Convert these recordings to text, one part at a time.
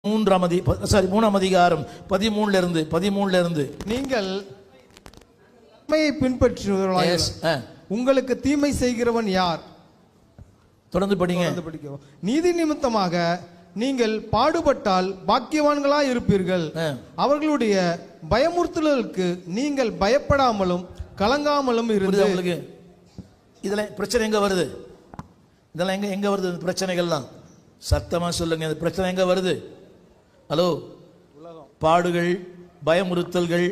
மூணாம் அதிகாரம் 13 இருந்து நீங்கள் நன்மையை பின்பற்றுவீர்களாக உங்களுக்கு தீமை செய்கிறவன் யார்? தொடர்ந்து படிங்க. நீதி நிமித்தமாக நீங்கள் பாடுபட்டால் பாக்கியவான்களாய் இருப்பீர்கள். அவர்களுடைய பயமுறுத்தலுக்கு நீங்கள் பயப்படாமலும் கலங்காமலும் இருந்து. உங்களுக்கு இதெல்லாம் பிரச்சனை எங்க வருது? இதெல்லாம் எங்க வருது? பிரச்சனைகள்லாம் சத்தமா சொல்லுங்க. இந்த பிரச்சனை எங்க வருது? ஹலோ, பாடுகள், பயமுறுத்தல்கள்,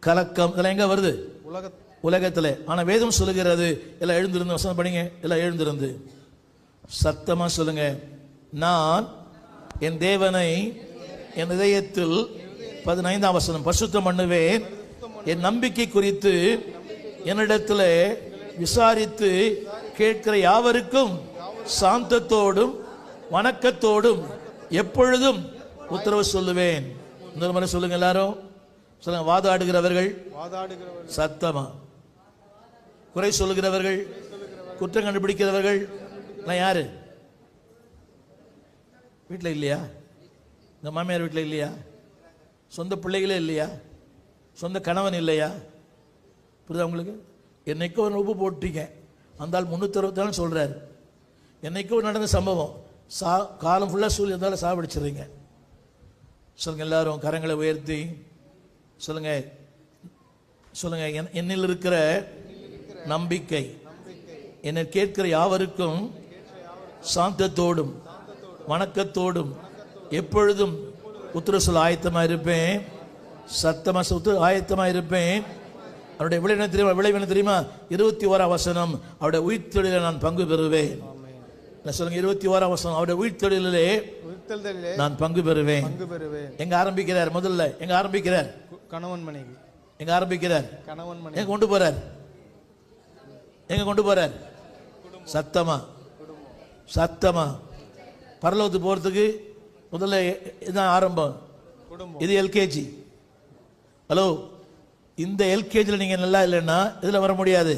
கலக்கம், இதெல்லாம் எங்க வருது? உலகத்துல. ஆனா வேதம் சொல்லுகிறது, எல்லாம் எழுந்திருந்து வசனம் படிங்க, எல்லாம் எழுந்திருந்து சத்தமா சொல்லுங்க. நான் என் தேவனை என் இதயத்தில் 15ஆம் வசனம் பரிசுத்தம் பண்ணுவேன். என் நம்பிக்கை குறித்து என்னிடத்துல விசாரித்து கேட்கிற யாவருக்கும் சாந்தத்தோடும் வணக்கத்தோடும் எப்பொழுதும் உத்தரவு சொல்லுவேன். இன்னொரு முறை சொல்லுங்க எல்லாரும். சொல்லுங்க. வாதாடுகிறவர்கள் சத்தமா, குறை சொல்லுகிறவர்கள், குற்றம் கண்டுபிடிக்கிறவர்கள் யாரு? வீட்டில் இல்லையா? இந்த மாமியார் வீட்டில் இல்லையா? சொந்த பிள்ளைகளே இல்லையா? சொந்த கணவன் இல்லையா? புரியுதா உங்களுக்கு? என்னைக்கோ ஒரு உப்பு போட்டீங்க, அந்த ஆள் 364 சொல்றாரு. என்னைக்கோ நடந்த சம்பவம், காலம் ஃபுல்லாக சூழல் இருந்தாலும் சாப்பிடிச்சிடுறீங்க. சொல்லுங்க எல்லாரும் கரங்களை உயர்த்தி சொல்லுங்க. சொல்லுங்க. என்னில் இருக்கிற நம்பிக்கை என்னை கேட்கிற யாவருக்கும் சாந்தத்தோடும் வணக்கத்தோடும் எப்பொழுதும் உத்தரவு சொல்ல ஆயத்தமா இருப்பேன். சத்தமா ஆயத்தமா இருப்பேன். அவருடைய விளைவு தெரியுமா? விளைவு தெரியுமா? 21ஆம் வசனம், அவருடைய உயிர்த்தெழுதலிலே நான் பங்கு பெறுவேன். சொல்லுங்க. 21ஆம் வசனம், அவருடைய உயிர்த்தெழுதலிலே நான் பங்கு பெறுவேன். எங்க ஆரம்பிக்கிறார்? முதல்ல எங்க ஆரம்பிக்கிறார்? கணவன் மனைவி. எங்க ஆரம்பிக்கிறார்? கணவன் மனைவி. எங்க கொண்டு போறார்? எங்க கொண்டு போறார்? சத்தமா சத்தமா. பரலோகத்துக்கு போறதுக்கு முதல்ல இதுதான் ஆரம்பம். இது எல்கேஜி. ஹலோ, இந்த எல்கேஜியில் நீங்க நல்லா இல்லைன்னா இதுல வர முடியாது.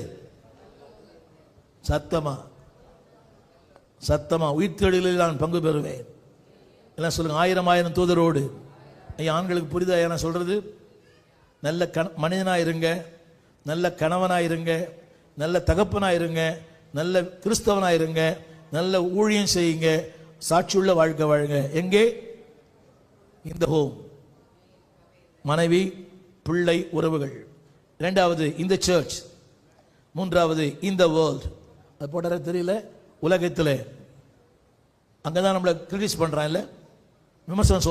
சத்தமா சத்தமா. உயிர்த்தெழுதலில் நான் பங்கு பெறுவேன். எல்லாம் சொல்லுங்க. 1000 தூதரோடு. ஆண்களுக்கு புரிதா நான் சொல்றது? நல்ல மனிதனாயிருங்க, நல்ல கணவனாயிருங்க, நல்ல தகப்பனாயிருங்க, நல்ல கிறிஸ்தவனாயிருங்க, நல்ல ஊழியம் செய்யுங்க, சாட்சியுள்ள வாழ்க்கை வாழுங்க. எங்கே? இந்த ஹோம். மனைவி, பிள்ளை, உறவுகள். 2வது இந்த சர்ச். 3வது இந்த வேர்ல்ட். அது போட்டார தெரியல. உலகத்தில் அங்கதான் நம்மளை கிரிட்டிசைஸ் பண்றான், இல்ல விமர்சனம்